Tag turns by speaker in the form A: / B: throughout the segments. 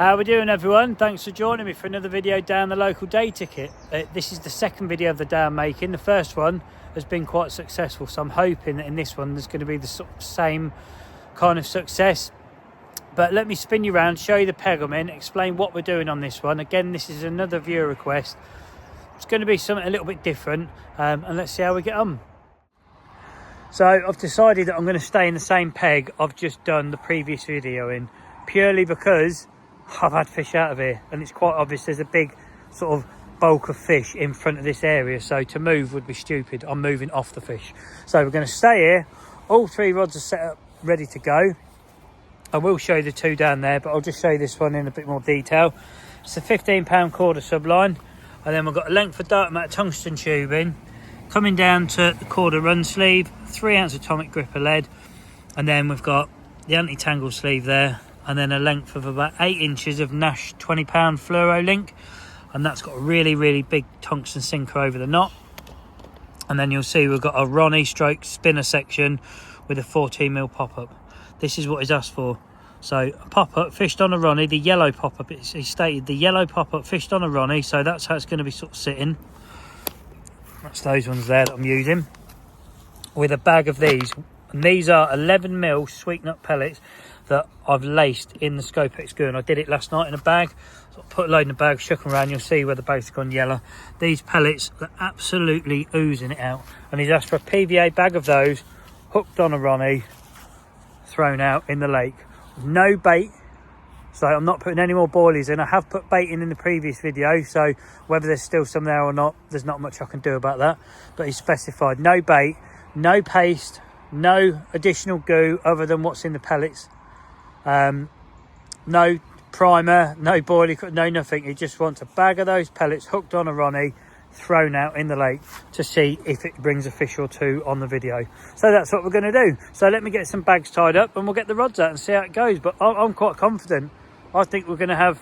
A: How are we doing, everyone? Thanks for joining me for another video down the local day ticket. This is the second video of the day I'm making. The first one has been quite successful, so I'm hoping that in this one there's going to be the sort of same kind of success. But let me spin you around, show you the peg I'm in, explain what we're doing on this one. Again, this is another viewer request. It's going to be something a little bit different, and let's see how we get on. So I've decided that I'm going to stay in the same peg I've just done the previous video in, purely because I've had fish out of here and it's quite obvious there's a big sort of bulk of fish in front of this area, so to move would be stupid. I'm moving off the fish, so we're going to stay here. All three rods are set up ready to go. I will show you the two down there, but I'll just show you this one in a bit more detail. It's a 15-pound KORDA subline, and then we've got a length of dark matte tungsten tubing coming down to the KORDA run sleeve, 3-ounce atomic gripper lead, and then we've got the anti-tangle sleeve there, and then a length of about 8 inches of NASH 20-pound fluoro link, and that's got a really big tungsten sinker over the knot. And then you'll see we've got a Ronnie stroke spinner section with a 14mm pop-up. This is what he's asked for. So a pop-up fished on a Ronnie, the yellow pop-up, he stated the yellow pop-up fished on a Ronnie, so that's how it's going to be sort of sitting. That's those ones there that I'm using, with a bag of these, and these are 11mm sweet nut pellets that I've laced in the Scopex goo, and I did it last night in a bag. So I put a load in the bag, shook them around, you'll see where the bag's gone yellow. These pellets are absolutely oozing it out, and he's asked for a PVA bag of those, hooked on a Ronnie, thrown out in the lake. No bait, so I'm not putting any more boilies in. I have put bait in the previous video, so whether there's still some there or not, there's not much I can do about that. But he's specified no bait, no paste, no additional goo other than what's in the pellets. No primer, no boilie, no nothing. He just wants a bag of those pellets hooked on a Ronnie, thrown out in the lake to see if it brings a fish or two on the video. So that's what we're going to do. So let me get some bags tied up and we'll get the rods out and see how it goes. But I'm quite confident. I think we're going to have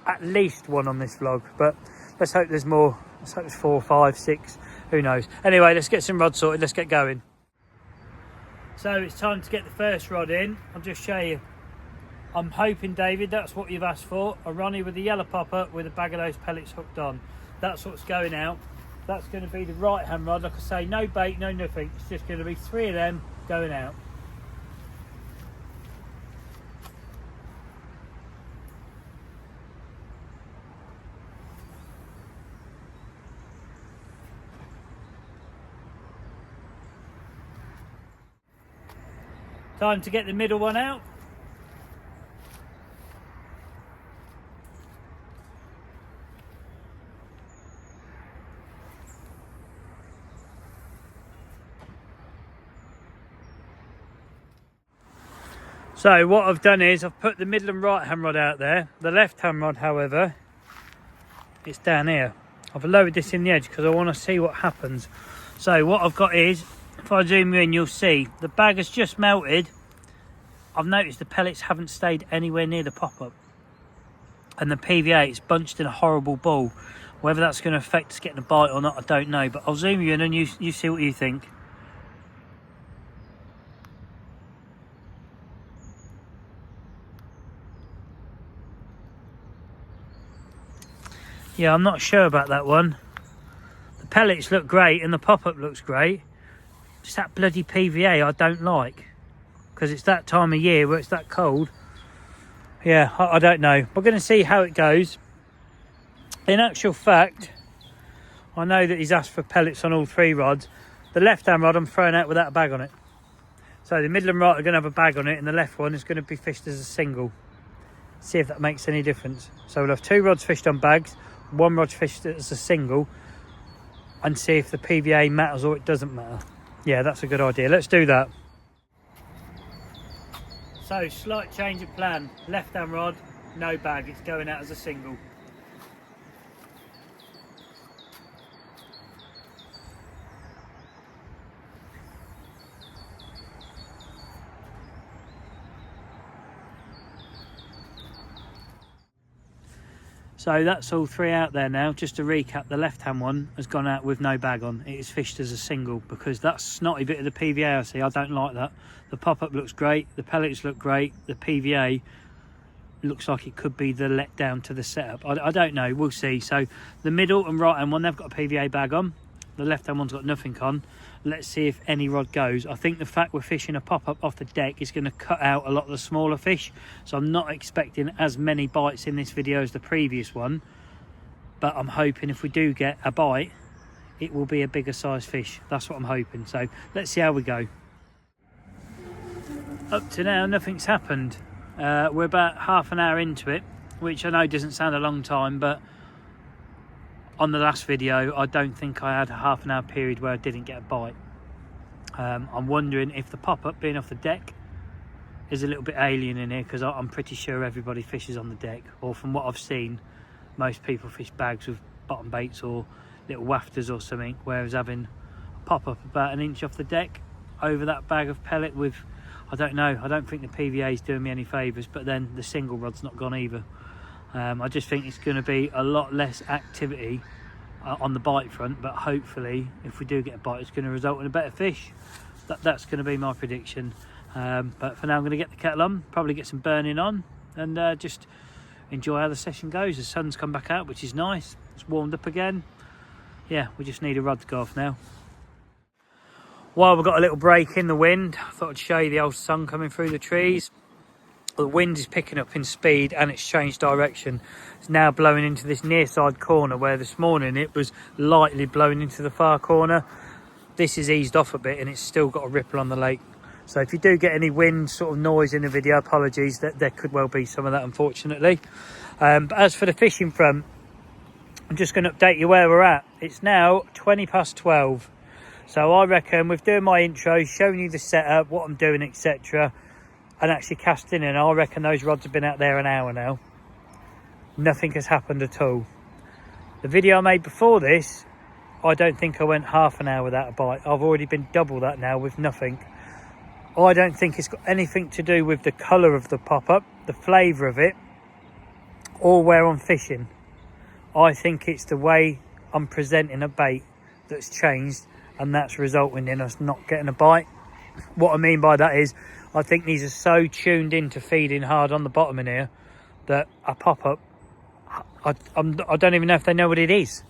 A: at least one on this vlog, but let's hope there's more. Let's hope it's 4, 5, 6, who knows. Anyway, let's get some rods sorted, let's get going. So it's time to get the first rod in. I'll just show you. I'm hoping, David, that's what you've asked for. A Ronnie with a yellow popper with a bag of those pellets hooked on. That's what's going out. That's going to be the right hand rod. Like I say, no bait, no nothing. It's just going to be 3 of them going out. Time to get the middle one out. So what I've done is I've put the middle and right hand rod out there. The left hand rod, however, it's down here. I've lowered this in the edge because I want to see what happens. So what I've got is, if I zoom in, you'll see the bag has just melted. I've noticed the pellets haven't stayed anywhere near the pop-up, and the PVA, it's bunched in a horrible ball. Whether that's going to affect us getting a bite or not, I don't know, but I'll zoom you in and you see what you think. Yeah, I'm not sure about that one. The pellets look great and the pop-up looks great. It's that bloody PVA I don't like, because it's that time of year where it's that cold. Yeah, I don't know. We're going to see how it goes. In actual fact, I know that he's asked for pellets on all 3 rods. The left-hand rod I'm throwing out without a bag on it. So the middle and right are going to have a bag on it, and the left one is going to be fished as a single. See if that makes any difference. So we'll have 2 rods fished on bags, 1 rod fished as a single, and see if the PVA matters or it doesn't matter. Yeah, that's a good idea. Let's do that. So, slight change of plan. Left hand rod, no bag. It's going out as a single. So that's all 3 out there now. Just to recap, the left hand one has gone out with no bag on. It is fished as a single because that snotty bit of the PVA I see, I don't like that. The pop-up looks great, the pellets look great, the PVA, looks like it could be the letdown to the setup. I don't know, we'll see. So the middle and right hand one, they've got a PVA bag on. The left hand one's got nothing on. Let's see if any rod goes. I think the fact we're fishing a pop-up off the deck is going to cut out a lot of the smaller fish, so I'm not expecting as many bites in this video as the previous one, but I'm hoping if we do get a bite, it will be a bigger size fish. That's what I'm hoping. So let's see how we go. Up to now, nothing's happened. We're about half an hour into it, which I know doesn't sound a long time, but on the last video, I don't think I had a half an hour period where I didn't get a bite. I'm wondering if the pop-up being off the deck is a little bit alien in here, because I'm pretty sure everybody fishes on the deck, or from what I've seen, most people fish bags with bottom baits or little wafters or something, whereas having a pop-up about 1 inch off the deck over that bag of pellet with, I don't know, I don't think the PVA is doing me any favours, but then the single rod's not gone either. I just think it's going to be a lot less activity on the bite front, but hopefully if we do get a bite, it's going to result in a better fish. That's going to be my prediction. But for now, I'm going to get the kettle on, probably get some burning on, and just enjoy how the session goes. The sun's come back out, which is nice. It's warmed up again. Yeah, we just need a rod to go off now. While we've got a little break in the wind, I thought I'd show you the old sun coming through the trees. The wind is picking up in speed and it's changed direction. It's now blowing into this near side corner, where this morning it was lightly blowing into the far corner. This is eased off a bit and it's still got a ripple on the lake. So if you do get any wind sort of noise in the video, apologies, that there could well be some of that, unfortunately. But as for the fishing front, I'm just going to update you where we're at. It's now 12:20. So I reckon with doing my intro, showing you the setup, what I'm doing, etc., and actually casting in, I reckon those rods have been out there an hour now. Nothing has happened at all. The video I made before this, I don't think I went half an hour without a bite. I've already been double that now with nothing. I don't think it's got anything to do with the colour of the pop-up, the flavour of it, or where I'm fishing. I think it's the way I'm presenting a bait that's changed, and that's resulting in us not getting a bite. What I mean by that is, I think these are so tuned into feeding hard on the bottom in here that a pop-up, I don't even know if they know what it is.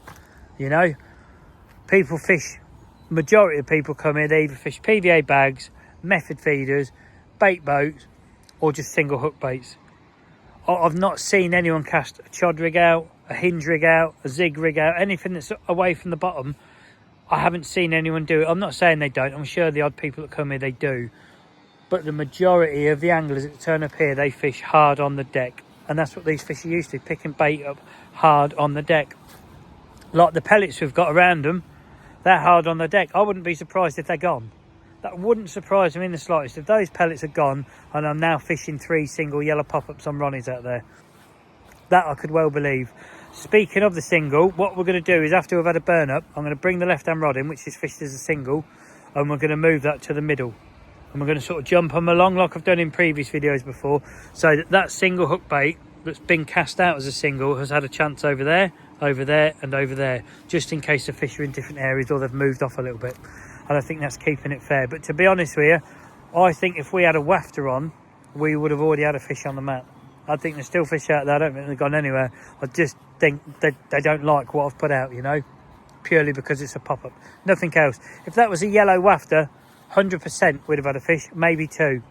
A: You know, people fish, majority of people come here, they either fish PVA bags, method feeders, bait boats, or just single hook baits. I've not seen anyone cast a chod rig out, a hinge rig out, a zig rig out, anything that's away from the bottom. I haven't seen anyone do it. I'm not saying they don't. I'm sure the odd people that come here, they do. But the majority of the anglers that turn up here, they fish hard on the deck. And that's what these fish are used to, picking bait up hard on the deck. Like the pellets we've got around them, they're hard on the deck. I wouldn't be surprised if they're gone. That wouldn't surprise me in the slightest. If those pellets are gone and I'm now fishing 3 single yellow pop-ups on Ronnie's out there, that I could well believe. Speaking of the single, what we're going to do is, after we've had a burn up, I'm going to bring the left hand rod in, which is fished as a single, and we're going to move that to the middle. And we're going to sort of jump them along like I've done in previous videos before, so that that single hook bait that's been cast out as a single has had a chance over there, and over there, just in case the fish are in different areas or they've moved off a little bit. And I think that's keeping it fair. But to be honest with you, I think if we had a wafter on, we would have already had a fish on the mat. I think there's still fish out there. I don't think they've gone anywhere. I just think they don't like what I've put out, you know, purely because it's a pop-up. Nothing else. If that was a yellow wafter, 100% we'd have had a fish, maybe 2.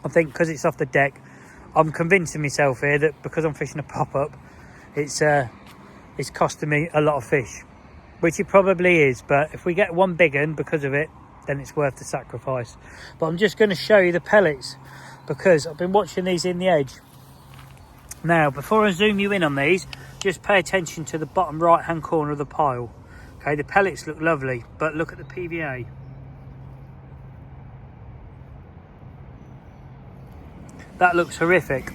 A: I think because it's off the deck, I'm convincing myself here that because I'm fishing a pop-up, it's costing me a lot of fish, which it probably is. But if we get one big one because of it, then it's worth the sacrifice. But I'm just going to show you the pellets, because I've been watching these in the edge. Now, before I zoom you in on these, just pay attention to the bottom right hand corner of the pile. Okay, the pellets look lovely, but look at the PVA. That looks horrific.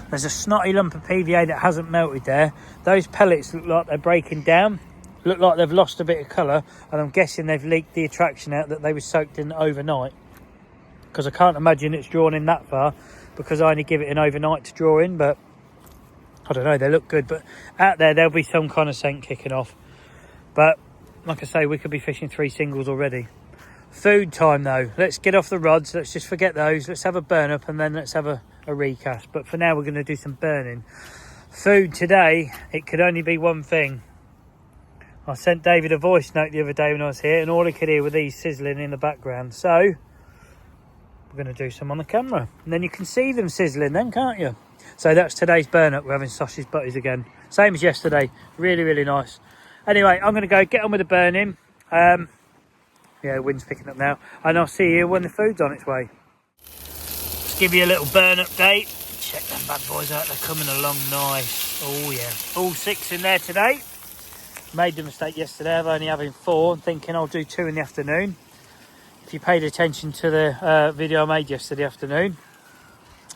A: There's a snotty lump of PVA that hasn't melted there. Those pellets look like they're breaking down, look like they've lost a bit of colour, and I'm guessing they've leaked the attraction out that they were soaked in overnight, because I can't imagine it's drawn in that far, because I only give it an overnight to draw in. But I don't know, they look good, but out there there'll be some kind of scent kicking off. But like I say, we could be fishing 3 singles already. Food time though, let's get off the rods, let's just forget those, let's have a burn up, and then let's have a a recast. But for now, we're going to do some burning. Food today, it could only be one thing. I sent David a voice note the other day when I was here, and all I could hear were these sizzling in the background. So we're going to do some on the camera, and then you can see them sizzling then, can't you? So that's today's burn up. We're having sausage butties again, same as yesterday. Really, really nice. Anyway, I'm going to go get on with the burning. Yeah, the wind's picking up now, and I'll see you when the food's on its way. Let's give you a little burn update. Check them bad boys out, they're coming along nice. Oh yeah, all 6 in there today. Made the mistake yesterday of only having 4 and thinking I'll do 2 in the afternoon. If you paid attention to the video I made yesterday afternoon,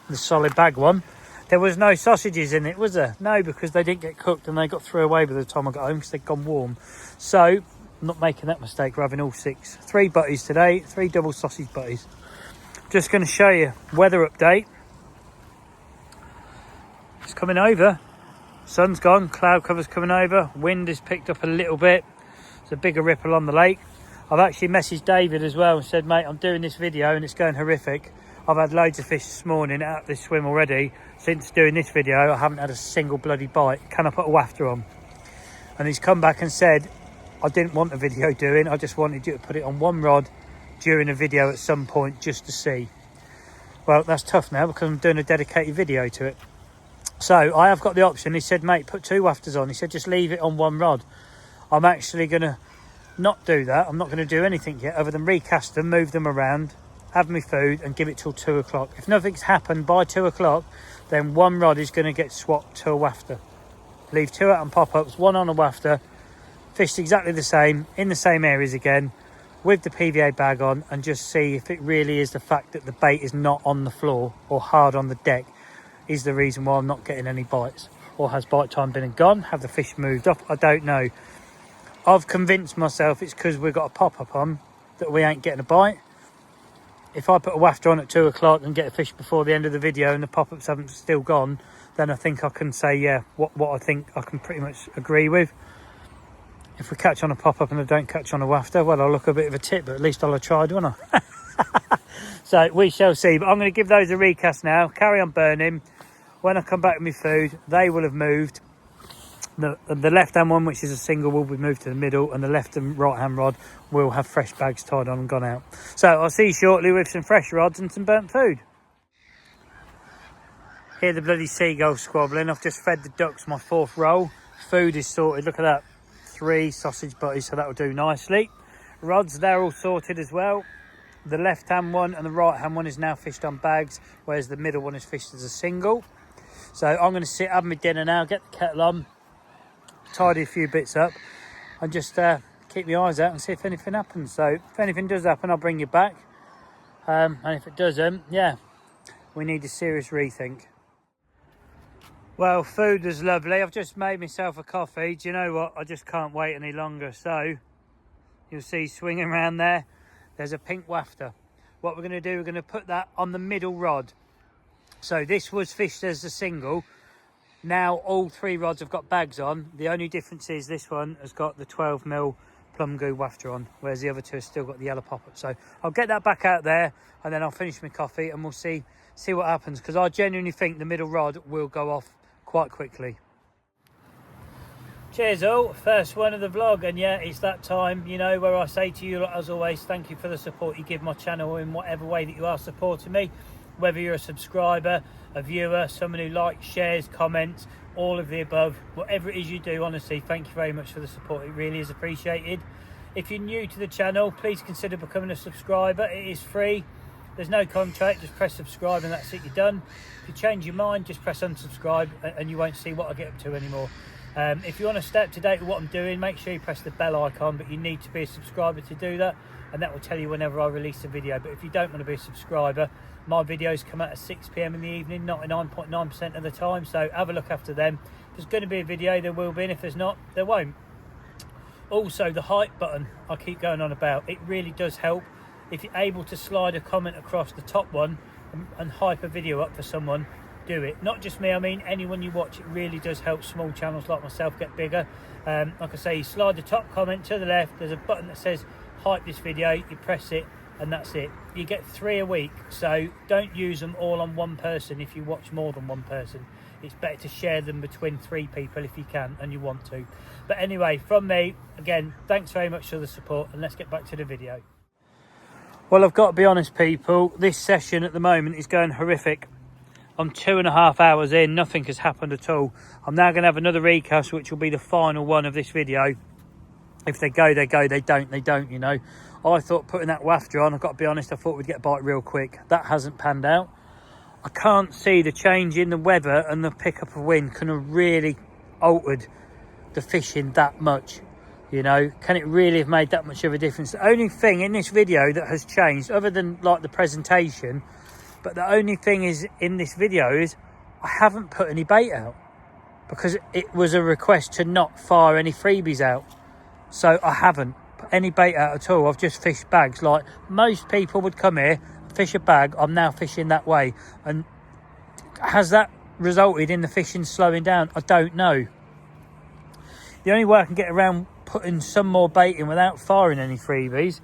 A: the solid bag one, there was no sausages in it, was there? No, because they didn't get cooked and they got thrown away by the time I got home because they'd gone warm. So I'm not making that mistake. We're having all 6. 3 butties today, 3 double sausage butties. Just going to show you weather update. It's coming over. Sun's gone, cloud cover's coming over, wind has picked up a little bit. There's a bigger ripple on the lake. I've actually messaged David as well and said, mate, I'm doing this video and it's going horrific. I've had loads of fish this morning out this swim already. Since doing this video, I haven't had a single bloody bite. Can I put a wafter on? And he's come back and said, I didn't want a video doing, I just wanted you to put it on one rod during a video at some point just to see. Well, that's tough now because I'm doing a dedicated video to it. So I have got the option. He said, mate, put 2 wafters on. He said, just leave it on one rod. I'm actually going to not do that. I'm not going to do anything yet other than recast them, move them around, have my food and give it till 2 o'clock. If nothing's happened by 2 o'clock, then one rod is going to get swapped to a wafter. Leave 2 out on pop-ups, 1 on a wafter, fished exactly the same, in the same areas again, with the PVA bag on, and just see if it really is the fact that the bait is not on the floor or hard on the deck is the reason why I'm not getting any bites. Or has bite time been and gone? Have the fish moved off? I don't know. I've convinced myself it's because we've got a pop-up on that we ain't getting a bite. If I put a wafter on at 2 o'clock and get a fish before the end of the video and the pop-ups haven't still gone, then I think I can say, yeah, what I think I can pretty much agree with. If we catch on a pop-up and I don't catch on a wafter, well, I'll look a bit of a tip, but at least I'll have tried, won't I? So we shall see. But I'm going to give those a recast now, carry on burning. When I come back with my food, they will have moved. The left-hand one, which is a single, will be moved to the middle, and the left and right-hand rod will have fresh bags tied on and gone out. So I'll see you shortly with some fresh rods and some burnt food. Hear the bloody seagulls squabbling. I've just fed the ducks my 4th roll. Food is sorted. Look at that. 3 sausage butties, so that will do nicely. Rods, they're all sorted as well. The left-hand one and the right-hand one is now fished on bags, whereas the middle one is fished as a single. So I'm going to sit, have my dinner now, get the kettle on, tidy a few bits up, and just keep my eyes out and see if anything happens. So if anything does happen, I'll bring you back. And if it doesn't, yeah, we need a serious rethink. Well, food was lovely. I've just made myself a coffee. Do you know what? I just can't wait any longer. So you'll see swinging around there, there's a pink wafter. What we're going to do, we're going to put that on the middle rod. So this was fished as a single. Now all 3 rods have got bags on. The only difference is this one has got the 12mm plum goo wafter on, whereas the other 2 have still got the yellow pop-up. So I'll get that back out there and then I'll finish my coffee and we'll see what happens, because I genuinely think the middle rod will go off quite quickly. Cheers all, first one of the vlog, and yeah, it's that time, you know, where I say to you, as always, thank you for the support you give my channel in whatever way that you are supporting me, whether you're a subscriber, a viewer, someone who likes, shares, comments, all of the above, whatever it is you do, honestly, thank you very much for the support. It really is appreciated. If you're new to the channel, please consider becoming a subscriber. It is free. There's no contract, just press subscribe and that's it, you're done. If you change your mind, just press unsubscribe and you won't see what I get up to anymore. If you want to stay up to date with what I'm doing, make sure you press the bell icon, but you need to be a subscriber to do that, and that will tell you whenever I release a video. But if you don't want to be a subscriber, my videos come out at 6 PM in the evening, 99.9% of the time, so have a look after them. If there's going to be a video, there will be, and if there's not, there won't. Also, the hype button I keep going on about, it really does help. If you're able to slide a comment across the top one and hype a video up for someone, do it. Not just me, I mean anyone you watch. It really does help small channels like myself get bigger. Like I say, you slide the top comment to the left, there's a button that says hype this video, you press it, and that's it. You get 3 a week, so don't use them all on one person. If you watch more than one person, it's better to share them between 3 people if you can and you want to. But anyway, from me, again, thanks very much for the support, and let's get back to the video. Well, I've got to be honest, people, this session at the moment is going horrific. I'm 2.5 hours in, nothing has happened at all. I'm now going to have another recast, which will be the final one of this video. If they go, they go. They don't, they don't, you know. I thought putting that wafter on, I've got to be honest, I thought we'd get a bite real quick. That hasn't panned out. I can't see the change in the weather and the pickup of wind can have really altered the fishing that much. You know, can it really have made that much of a difference? The only thing in this video that has changed, other than like the presentation, but the only thing is in this video is I haven't put any bait out because it was a request to not fire any freebies out. So I haven't put any bait out at all. I've just fished bags. Like most people would come here, fish a bag. I'm now fishing that way. And has that resulted in the fishing slowing down? I don't know. The only way I can get around putting some more bait in without firing any freebies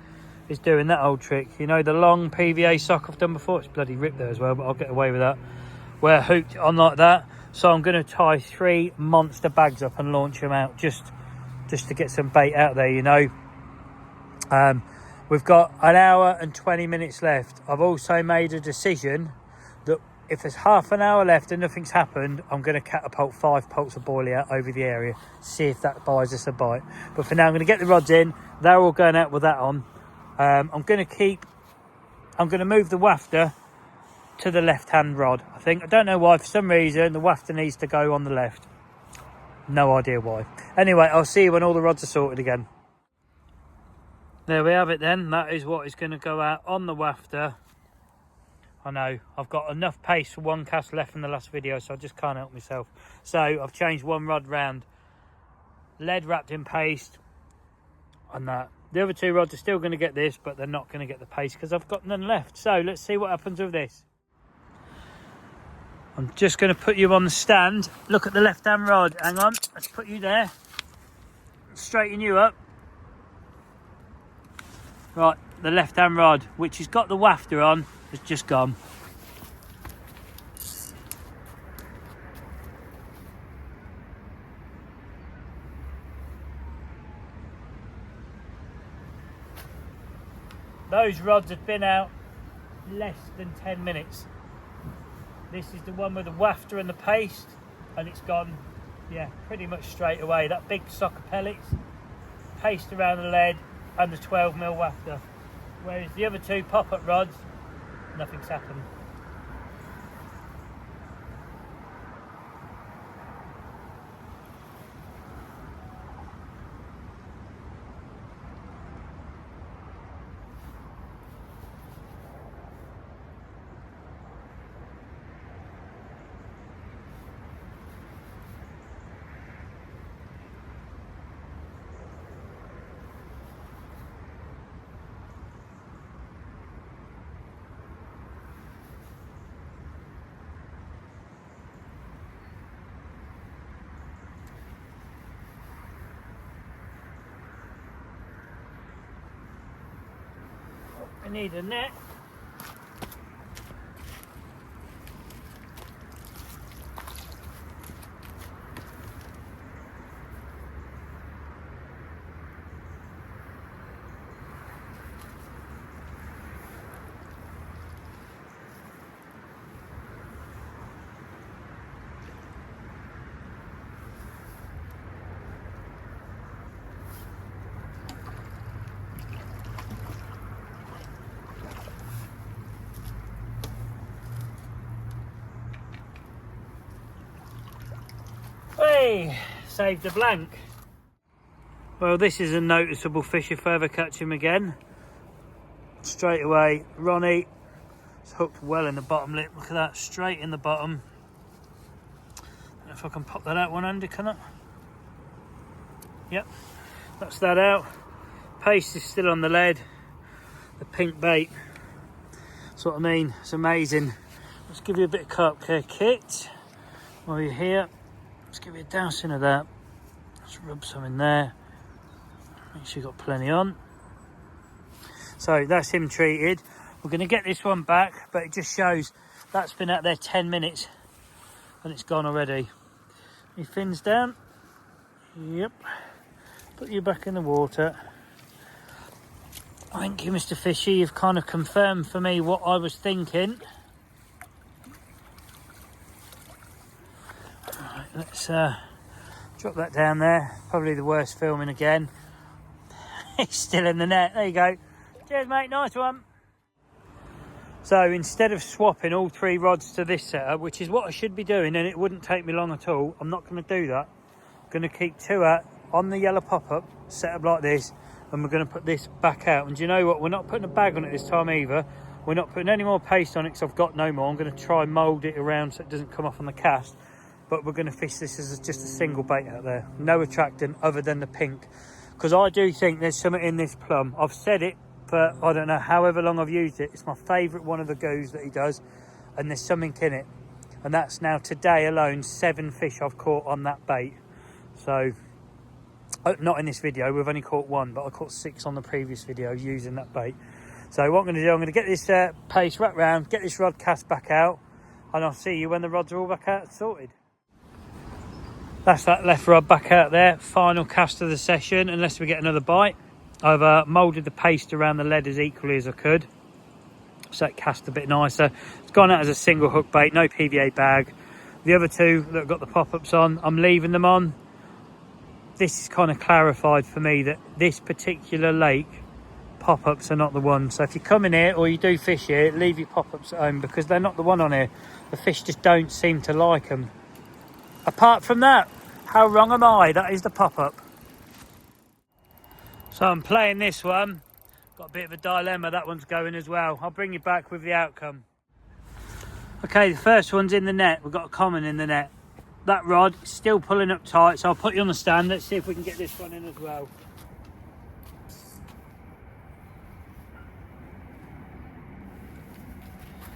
A: is doing that old trick. You know, the long PVA sock I've done before. It's bloody ripped there as well, but I'll get away with that. Where I hooked on like that. So I'm going to tie 3 monster bags up and launch them out just to get some bait out there, you know. We've got 1 hour and 20 minutes left. I've also made a decision that if there's half an hour left and nothing's happened, I'm going to catapult 5 poults of boilie out over the area, see if that buys us a bite. But for now, I'm going to get the rods in. They're all going out with that on. I'm going to move the wafter to the left-hand rod. I don't know why, for some reason, the wafter needs to go on the left. No idea why. Anyway, I'll see you when all the rods are sorted again. There we have it then. That is what is going to go out on the wafter. I know, I've got enough paste for 1 cast left from the last video, so I just can't help myself. So I've changed 1 rod round. Lead wrapped in paste on that. The other 2 rods are still going to get this, but they're not going to get the paste because I've got none left. So let's see what happens with this. I'm just going to put you on the stand. Look at the left-hand rod. Hang on, let's put you there. Straighten you up. Right, the left-hand rod, which has got the wafter on, has just gone. Those rods have been out less than 10 minutes. This is the one with the wafter and the paste, and it's gone, yeah, pretty much straight away. That big sock of pellets, paste around the lead, and the 12mm wafter. Whereas the other 2 pop-up rods, nothing's happened. I need a net. Hey, saved a blank. Well, this is a noticeable fish if I ever catch him again. Straight away, Ronnie. It's hooked well in the bottom lip. Look at that, straight in the bottom. I don't know if I can pop that out one-handed, can I? Yep, that's that out. Paste is still on the lead. The pink bait. That's what I mean, it's amazing. Let's give you a bit of carp care kit while you're here. Let's give you a dousing of that. Let's rub some in there. Make sure you've got plenty on. So that's him treated. We're going to get this one back, but it just shows that's been out there 10 minutes and it's gone already. Your fins down. Yep. Put you back in the water. Thank you, Mr. Fishy. You've kind of confirmed for me what I was thinking. Right, let's drop that down there. Probably the worst filming again. He's still in the net. There you go. Cheers, mate. Nice one. So instead of swapping all 3 rods to this setup, which is what I should be doing, and it wouldn't take me long at all, I'm not going to do that. I'm going to keep 2 out on the yellow pop-up, set up like this, and we're going to put this back out. And do you know what? We're not putting a bag on it this time either. We're not putting any more paste on it because I've got no more. I'm going to try and mould it around so it doesn't come off on the cast. But we're going to fish this as just a single bait out there. No attractant other than the pink. Because I do think there's something in this plum. I've said it for, I don't know, however long I've used it. It's my favourite one of the goos that he does. And there's something in it. And that's now today alone 7 fish I've caught on that bait. So, not in this video, we've only caught 1, but I caught 6 on the previous video using that bait. So what I'm going to do, I'm going to get this paste wrapped round, get this rod cast back out, and I'll see you when the rods are all back out sorted. That's that left rod back out there, final cast of the session, unless we get another bite. I've moulded the paste around the lead as equally as I could, so it cast a bit nicer. It's gone out as a single hook bait, no PVA bag. The other 2 that have got the pop-ups on, I'm leaving them on. This is kind of clarified for me that this particular lake, pop-ups are not the one. So if you come in here or you do fish here, leave your pop-ups at home because they're not the one on here. The fish just don't seem to like them. Apart from that, how wrong am I? That is the pop-up. So I'm playing this one. Got a bit of a dilemma, that one's going as well. I'll bring you back with the outcome. Okay, the first one's in the net. We've got a common in the net. That rod is still pulling up tight, so I'll put you on the stand. Let's see if we can get this one in as well.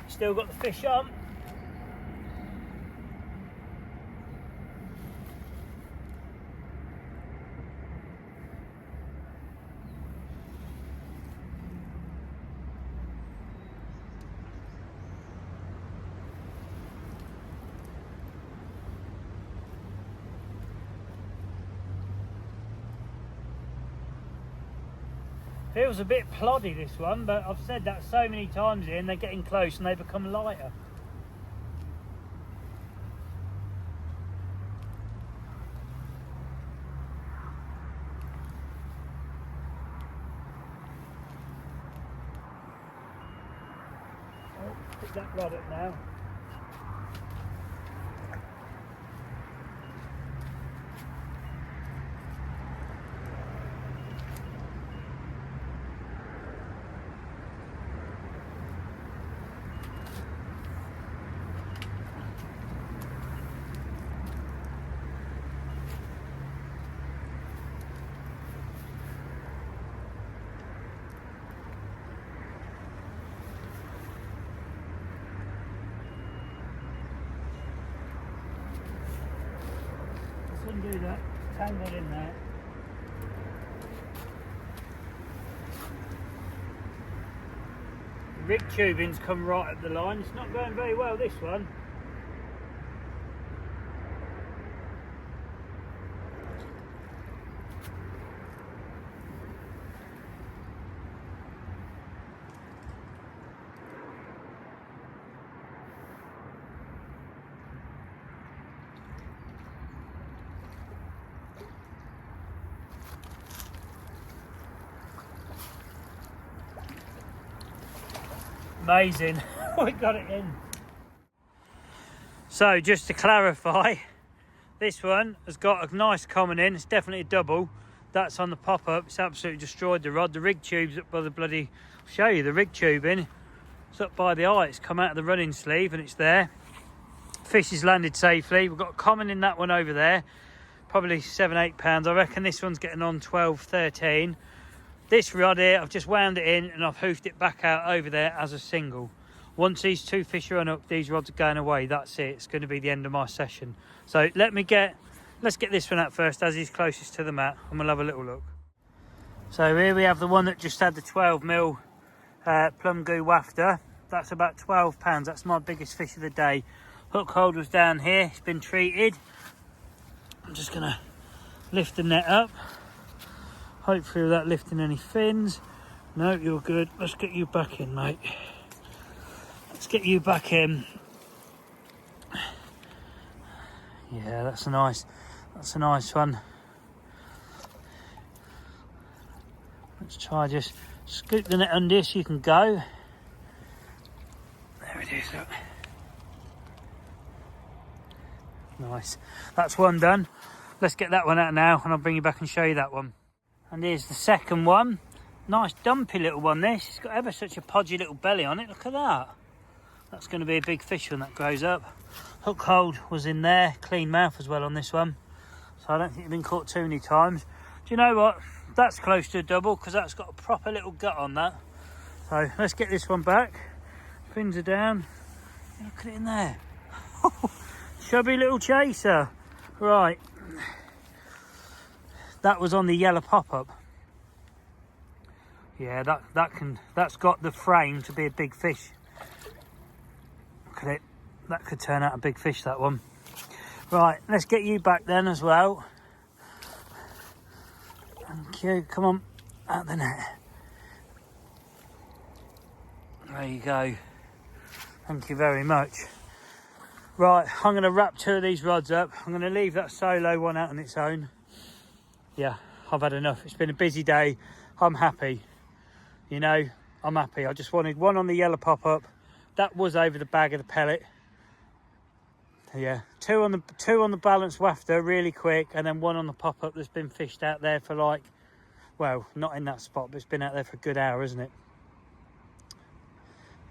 A: Still got the fish on. Feels a bit ploddy, this one, but I've said that so many times here and they're getting close and they become lighter. Oh, pick that rod up now. Do that, tangled in there. The rig tubing's come right up the line. It's not going very well, this one. Amazing. We got it in. So just to clarify, this one has got a nice common in. It's definitely a double. That's on the pop-up. It's absolutely destroyed the rod. The rig tube's up by the bloody... I'll show you the rig tubing. It's up by the eye. It's come out of the running sleeve and it's there. Fish has landed safely. We've got a common in that one over there. Probably 7-8 pounds. I reckon this one's getting on 12-13. This rod here, I've just wound it in and I've hoofed it back out over there as a single. Once these 2 fish are on up, these rods are going away. That's it. It's going to be the end of my session. So let's get this one out first as he's closest to the mat and we'll have a little look. So here we have the one that just had the 12mm plum goo wafter. That's about £12. That's my biggest fish of the day. Hook hold was down here, it's been treated. I'm just gonna lift the net up, hopefully without lifting any fins. No, you're good. Let's get you back in, mate. Let's get you back in. Yeah, that's a nice one. Let's try just scoop the net under so you can go. There it is, look. Nice. That's one done. Let's get that one out now and I'll bring you back and show you that one. And here's the second one. Nice dumpy little one this. It's got ever such a podgy little belly on it. Look at that. That's going to be a big fish when that grows up. Hook hold was in there. Clean mouth as well on this one. So I don't think it's been caught too many times. Do you know what? That's close to a double because that's got a proper little gut on that. So let's get this one back. Fins are down. Look at it in there. Chubby little chaser. Right. That was on the yellow pop-up. Yeah, that's got the frame to be a big fish. Look at it. That could turn out a big fish, that one. Right, let's get you back then as well. Thank you. Come on, out the net. There you go. Thank you very much. Right, I'm going to wrap 2 of these rods up. I'm going to leave that solo one out on its own. Yeah, I've had enough. It's been a busy day. I'm happy. You know, I'm happy. I just wanted one on the yellow pop-up. That was over the bag of the pellet. Yeah, two on the balanced wafter really quick, and then one on the pop-up that's been fished out there for like, well, not in that spot, but it's been out there for a good hour, isn't it?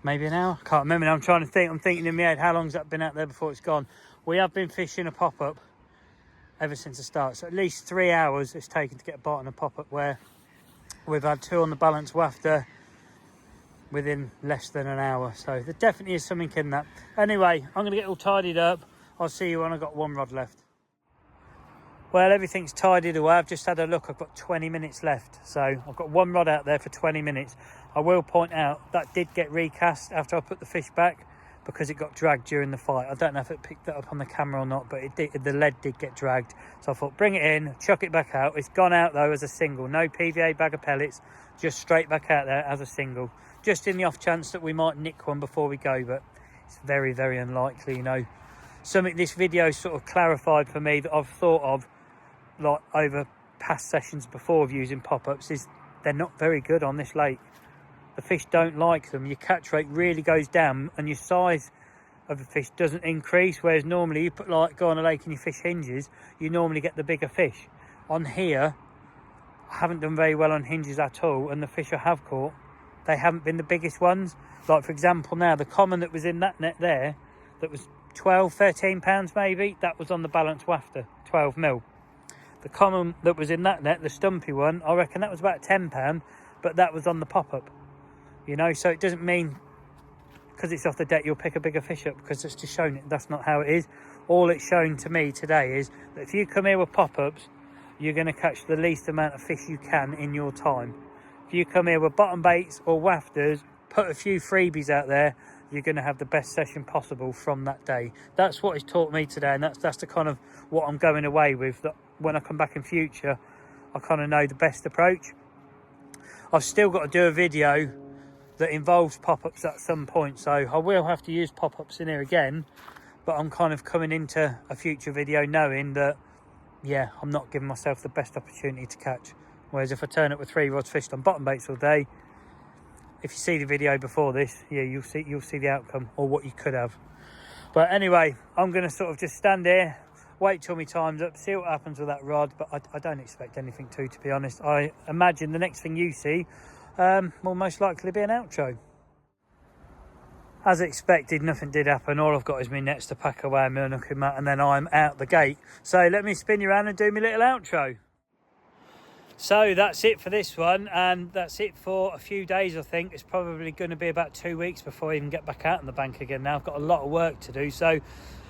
A: Maybe an hour? Can't remember now. I'm trying to think. I'm thinking in my head, how long's that been out there before it's gone? We have been fishing a pop-up ever since the start. So at least 3 hours it's taken to get a bite on a pop-up, where we've had 2 on the balanced wafter within less than an hour. So there definitely is something in that. Anyway, I'm going to get all tidied up. I'll see you when I've got 1 rod left. Well, everything's tidied away. I've just had a look. I've got 20 minutes left. So I've got 1 rod out there for 20 minutes. I will point out that did get recast after I put the fish back because it got dragged during the fight. I don't know if it picked that up on the camera or not, but it did, the lead did get dragged. So I thought, bring it in, chuck it back out. It's gone out though as a single. No PVA bag of pellets, just straight back out there as a single. Just in the off chance that we might nick one before we go, but it's very, very unlikely, you know. Something this video sort of clarified for me that I've thought of like over past sessions before of using pop-ups is they're not very good on this lake. The fish don't like them. Your catch rate really goes down and your size of the fish doesn't increase, whereas normally you put like go on a lake and your fish hinges, you normally get the bigger fish. On here, I haven't done very well on hinges at all, and the fish I have caught, they haven't been the biggest ones. Like for example now, the common that was in that net there, that was 12, 13 pounds maybe, that was on the balanced wafter, 12 mil. The common that was in that net, the stumpy one, I reckon that was about £10, but that was on the pop-up. You know, so it doesn't mean because it's off the deck you'll pick a bigger fish up, because it's just shown it. That's not how it is. All it's shown to me today is that if you come here with pop-ups, you're going to catch the least amount of fish you can in your time. If you come here with bottom baits or wafters, put a few freebies out there, you're going to have the best session possible from that day. That's what it's taught me today, and that's the kind of what I'm going away with, that when I come back in future I kind of know the best approach. I've still got to do a video that involves pop-ups at some point, so I will have to use pop-ups in here again, but I'm kind of coming into a future video knowing that, yeah, I'm not giving myself the best opportunity to catch. Whereas if I turn up with 3 rods fished on bottom baits all day, if you see the video before this, yeah, you'll see the outcome, or what you could have. But anyway, I'm going to sort of just stand here, wait till my time's up, see what happens with that rod, but I don't expect anything to be honest. I imagine the next thing you see will most likely be an outro. As expected, nothing did happen. All I've got is my nets to pack away, my unhooking mat, and then I'm out the gate. So let me spin you around and do my little outro. So that's it for this one, and that's it for a few days. I think it's probably going to be about 2 weeks before I even get back out in the bank again. Now I've got a lot of work to do, so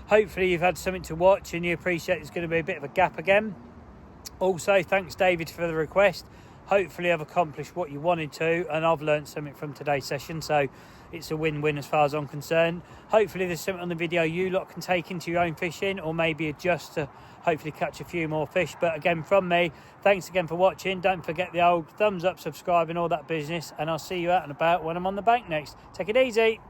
A: hopefully you've had something to watch and you appreciate there's going to be a bit of a gap again. Also, thanks David for the request. hopefully I've accomplished what you wanted to, and I've learned something from today's session, so it's a win-win as far as I'm concerned. Hopefully there's something on the video you lot can take into your own fishing, or maybe adjust to hopefully catch a few more fish. But again, from me, thanks again for watching. Don't forget the old thumbs up, subscribe and all that business, and I'll see you out and about when I'm on the bank next. Take it easy.